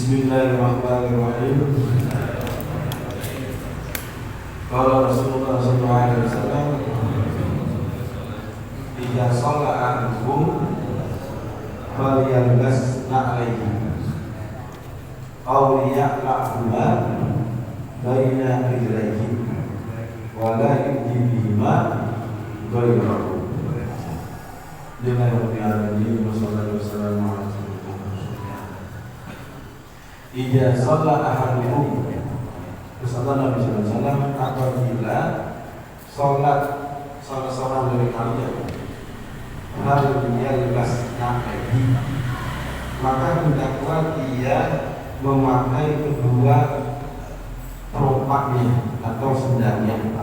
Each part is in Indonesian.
Bismillahirrahmanirrahim. Qala Rasulullah sallallahu alaihi wasallam, "Idza shalla ahadukum falyalbas na'layhi aw liyaqla'huma baina rijlayhi wa la yujdi bihima ghayrahu." Rabbil alamin wa sallallahu wasallam ala Idza shalla ahadukum, bersabda Nabi sallallahu alaihi wasallam, apabila salat salah seorang dari kalian, lalu dia lepas na'layhi, maka hendaklah dia memakai kedua teropaknya atau sendalnya,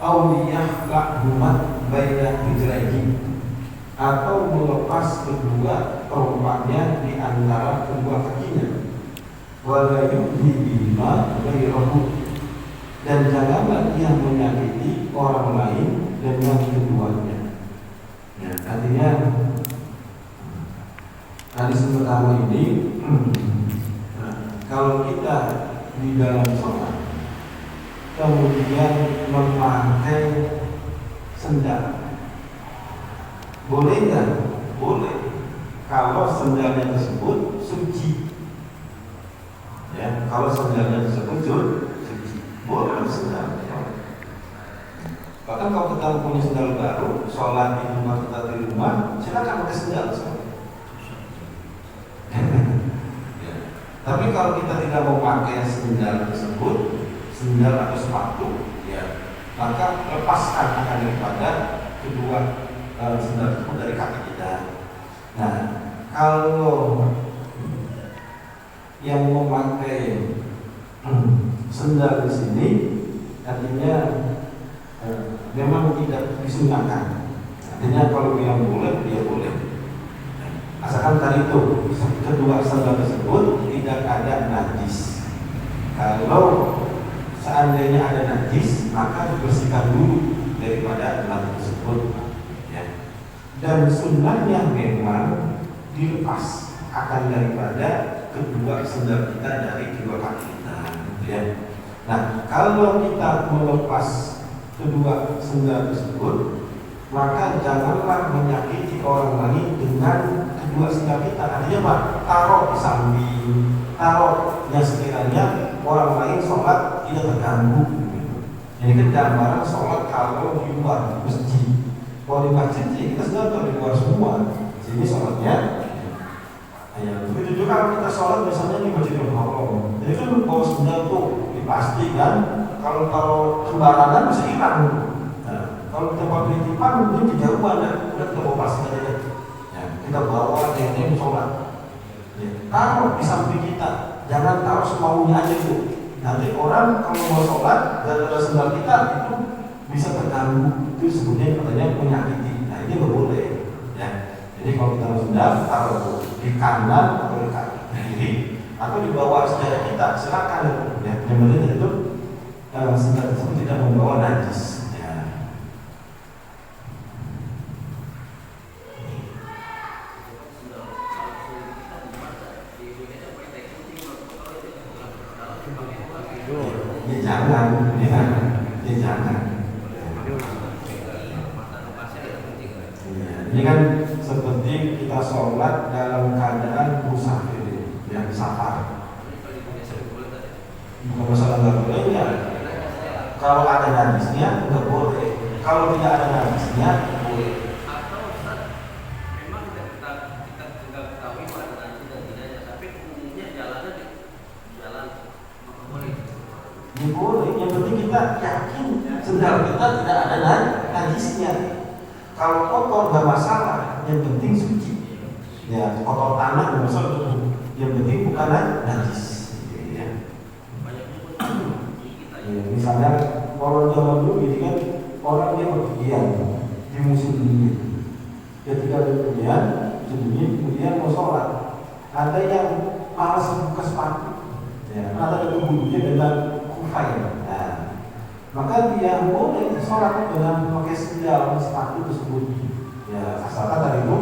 auliyah lakhumat baina rijlaihi, atau melepas kedua teropaknya di antara kedua kakinya, wala yu'dhi bihima ghayrahu, dan janganlah dia menyakiti orang lain dengan keduanya. Ya, artinya hadis pertama ini, kalau kita di dalam sholat kemudian memakai sendal, boleh nggak? Boleh, kalau sendalnya tersebut suci. Ya, kalau sendalnya tersebut suci, boleh sendal. Bahkan kalau kita punya sendal baru, sholat di rumah kita di rumah, silakan pakai sendal. Ya. Tapi kalau kita tidak mau pakai sendal tersebut, sendal atau sepatu, ya, maka lepaskan akan daripada kedua sendal tersebut dari kaki kita. Nah, kalau yang memakai sendal di sini, artinya memang tidak disunahkan. Artinya kalau bilang boleh, dia boleh. Asalkan tadi itu kedua sandal tersebut tidak ada najis. Kalau seandainya ada najis, maka dibersihkan dulu daripada najis tersebut. Ya. Dan sunnahnya memang dilepas akan daripada kedua sandal kita dari kedua kaki kita. Ya. Nah, kalau kita melepas kedua sendal tersebut, maka janganlah menyakiti orang lain dengan kedua sendal kita. Artinya apa? Taruh di samping, taruh yang sekiranya orang lain sholat tidak terganggu. Jadi kan gambaran sholat kalau di luar masjid. Kalau di masjid kita sudah di luar semua. Jadi sholatnya, ya, begitu juga kalau kita sholat misalnya di Masjidil Haram. Jadi kan bawa sendal tuh dipastikan. Kalau sembarangan bisa hilang. Nah, kalau tempat titipan mungkin kejauhan, udah kita bawa plastik aja. Ya, kita bawa yang sholat. Ya, taruh di samping kita, jangan taruh semaunya aja tuh. Nanti orang kalau mau sholat dan ada sendal kita itu bisa terganggu. Itu sebutnya katanya menyakiti. Nah, ini nggak boleh. Ya, jadi kalau kita sendal taruh di kanan atau di kiri atau di bawah sejadah kita, silakan. Ya, yang penting itu sendal tersebut tidak membawa najis. Ya. Ya jangan, ya jangan. Ya, ini kan seperti kita sholat dalam keadaan musafir, yang safar. Bukan masalah nggak boleh ya. Kalau ada najisnya nggak boleh. Kalau tidak ada najisnya boleh. Atau Ustaz, memang kita tidak ketahui ada najis dan tidaknya, tapi umumnya jalannya di jalan boleh. Ya boleh. Yang penting kita yakin sendal kita tidak ada najisnya. Kalau kotor nggak masalah. Yang penting suci. Ya, kotor tanah nggak masalah. Yang penting bukan najis. Ya, misalnya kalau zaman dulu ini kan orang dia berpergian di musim dingin, ketika berpergian musim dingin kemudian mau sholat, ada yang malas buka sepatu, ya, ada yang kemudian dengan kufai, nah, maka dia boleh sholat dengan memakai sendal sepatu tersebut, ya, asalkan tadi itu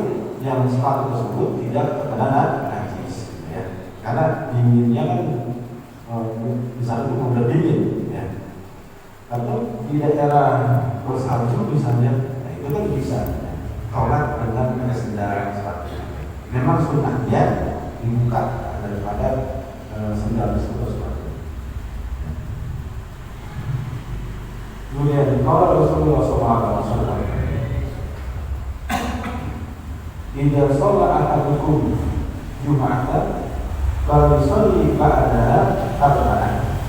yang sepatu tersebut tidak terkena najis, ya. karena dinginnya kan misalnya udah dingin ya, atau di daerah bersalju misalnya, nah itu kan bisa ya, sholat dengan sendal sepatu. Memang sunnahnya dibuka daripada sendal sepatu. Kemudian kalau Rasulullah SAW idza shalla ahadukum jum'atan falyusalli ba'daha arba'an.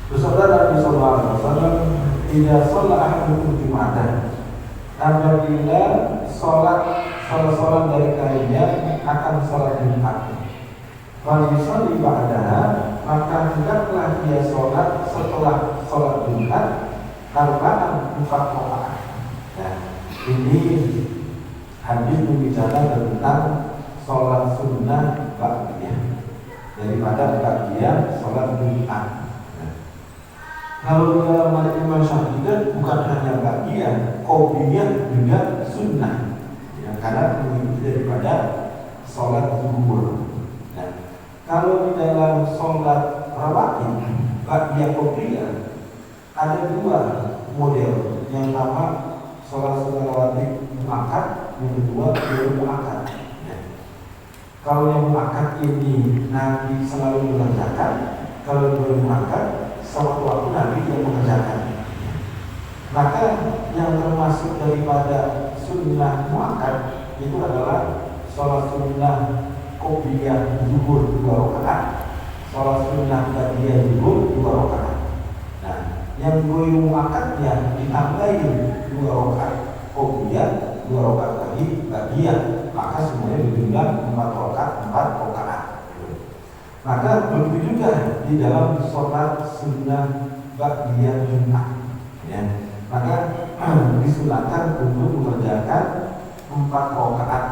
Bersabda Nabi sallallahu alaihi wasallam, idza shalla ahadukum jum'atan, apabila salah seorang dari kalian akan salat Jumat, falyusalli ba'daha, maka hendaklah dia salat setelah salat Jumat arba'an 4 rakaat. Nah, ini hadis berbicara tentang sholat sunnah ba'diyah daripada ba'diyah sholat Jumat. Nah, kalau dalam mazhab Imam Syafi'i bukan hanya ba'diyah, qobliyah juga sunnah, ya, karena mengikuti daripada sholat zuhur. Nah, kalau di dalam sholat rawatib ba'diyah qobliyah ada 2 model. Yang pertama sholat sunnah rawatib muakkad, yang kedua belum muakkad. Ya. Kalau yang muakkad ini Nabi selalu mengerjakan, kalau belum muakkad sewaktu-waktu Nabi yang mengerjakan. Maka yang termasuk daripada sunnah muakkad itu adalah sholat sunnah qobliyah zuhur 2 rakaat, sholat sunnah ba'diyah zuhur 2 rakaat. Nah, yang belum muakkadnya ditambahin 2 rakaat qobliyah, 2 rakaat lagi ba'diyah, maka semuanya berjumlah 4 rakaat. Maka begitu juga di dalam sholat sunnah ba'diyah Jumat, ya. Maka disunahkan untuk mengerjakan 4 rakaat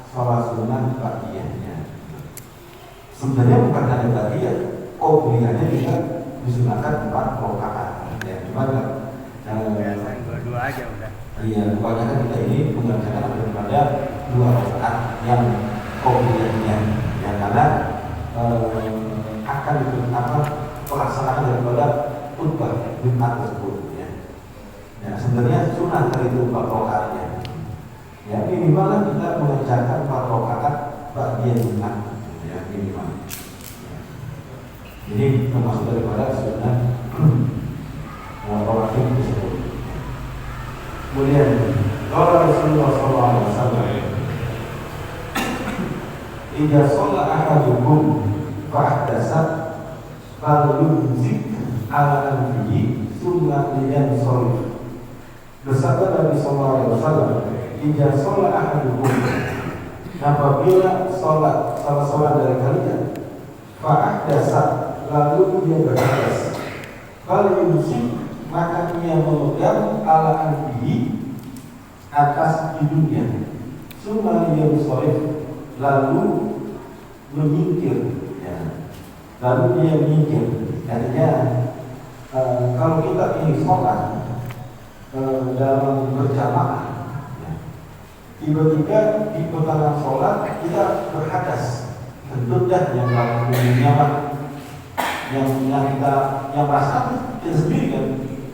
sholat sunnah ba'diyahnya. Sebenarnya bukan hanya ba'diyah, qobliyahnya juga disunahkan 4 rakaat. Ya, cuma dua aja udah. Iya, kebanyakan kita ini mengerjakan daripada 2 rakaat yang qobliyahnya, ya, karena akan pelaksanaan daripada khutbah Jumat tersebut, ya. Ya, sebenarnya sunnah dari itu 4 rakaatnya. Ya, minimal kita mengerjakan 4 rakaat ba'diyah Jumat, ya, minimal. Ya. Jadi termasuk daripada sunnah rawatib tersebut. Kemudian kalau Rasulullah SAW, idza shalla ahadukum fa'ahdasa falyumsik ala anfihi thumma liyansarif. Bersabda Nabi SAW, idza shalla ahadukum, apabila sholat salah seorang dari kalian, fa'ahdasa, lalu dia berhadas, falyumsik, maka ia memegang ala anfihi, atas hidungnya, thumma liyansarif, lalu menyingkir, ya. Lalu dia menyingkir. Artinya kalau kita ingin sholat dalam berjamaah, ya, tiba-tiba di pertengahan sholat kita berhadas, tentu dah yang nyaman, yang kita yang merasa kita sendiri kan,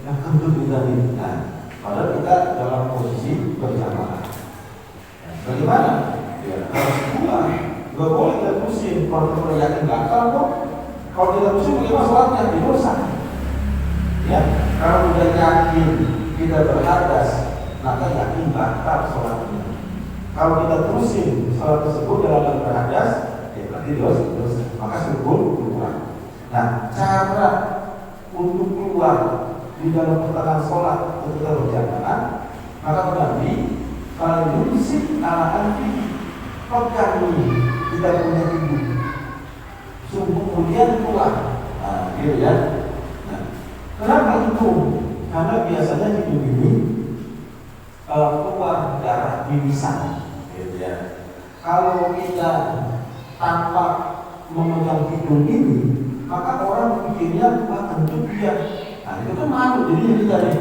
yang kentut kita ini. Nah, padahal kita dalam posisi berjamaah. Bagaimana? Ya, harus pulang. Gak boleh kita pusing. Kalau kita yakin gagal kok. Kalau kita pusing bagaimana sholatnya? Didosa. Ya, kalau udah yakin kita berhadas, maka yakin batal sholatnya. Kalau kita terusin sholat tersebut dalam berhadas, ya berarti dosa. Maka syukur keluar. Nah, cara untuk keluar di dalam pertengahan sholat ketika berjamaah, maka Nabi kalau yusik ala anfi, pegang kita punya hidung, kemudian keluar. Nah, gitu ya. Nah, kenapa itu? Karena biasanya hidung ini keluar darah mimisan, gitu ya. Kalau kita tanpa memegang hidung ini, maka orang pikirnya tentu dia. Nah, itu kan malu jadinya kita nih.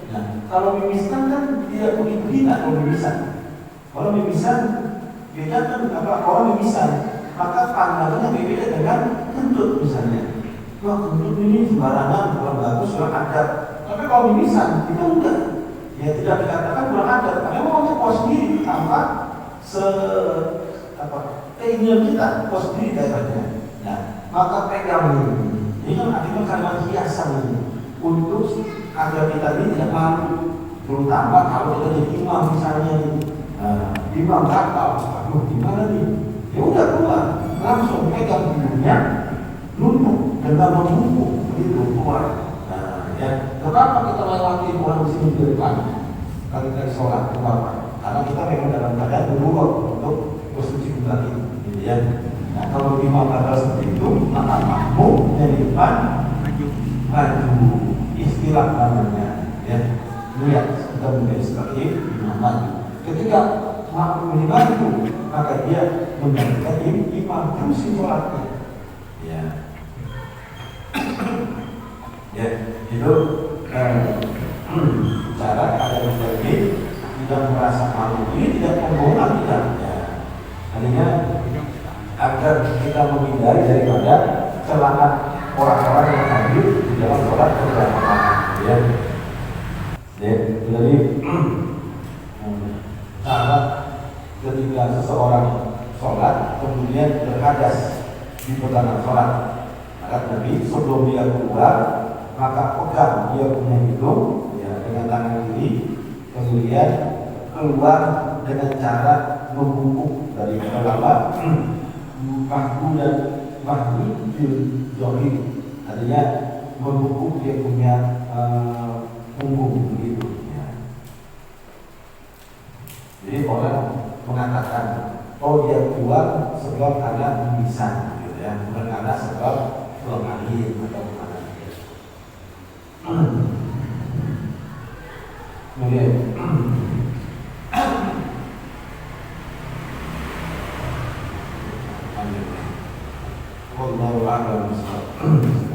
Nah, kalau mimisan kan tidak begitu hina kalau mimisan. Kalau mimisan beda kan orang mimisan. maka pandangannya berbeda dengan kentut misalnya. Wah, kentut ini sembarangan, kurang bagus, kurang adat. Tapi kalau mimisan itu enggak, ya tidak dikatakan kurang adat, karena memang puas sendiri tanpa keinginan kita puas sendiri daerahnya. Nah, maka pegang ini kan artinya kalimat hiasan ini untuk agar kita ini tidak malu, terutama kalau kita jadi imam misalnya ini. Imam gatal, aduh gimana nih? Ya udah keluar, langsung pegang hidungnya, nunduk dengan membungkuk begitu keluar. Ya, kenapa kita lewati orang di sini di depan? Kalau kita sholat kenapa? Karena kita memang dalam keadaan berurut untuk posisi kiblat ini, gitu ya. Nah, kalau imam gatal seperti itu, maka makmum dari depan maju, istilah namanya, ya. Lihat kita menjadi sebagai imam maju. Ketika makmum ini maju, maka dia menggantikan imam fungsi sholatnya. Ya, ya itu cara ada menjadi tidak merasa malu. Ini tidak pembohongan, tidak. Ya. Artinya agar kita menghindari daripada celaan orang-orang yang hadir di dalam sholat berjamaah. Ya, jadi cara ketika seseorang sholat kemudian berhadas di pertengahan sholat, maka Nabi sebelum dia keluar maka pegang dia punya hidung ya, dengan tangan kiri, kemudian keluar dengan cara membungkuk dari bawah bahu dan bahu jari, artinya membungkuk dia punya punggung begitu. Jadi orang mengatakan, oh dia keluar sebab karena mimisan, gitu ya, bukan karena sebab buang angin atau mana. Kemudian, Wallahu a'lam bishawab.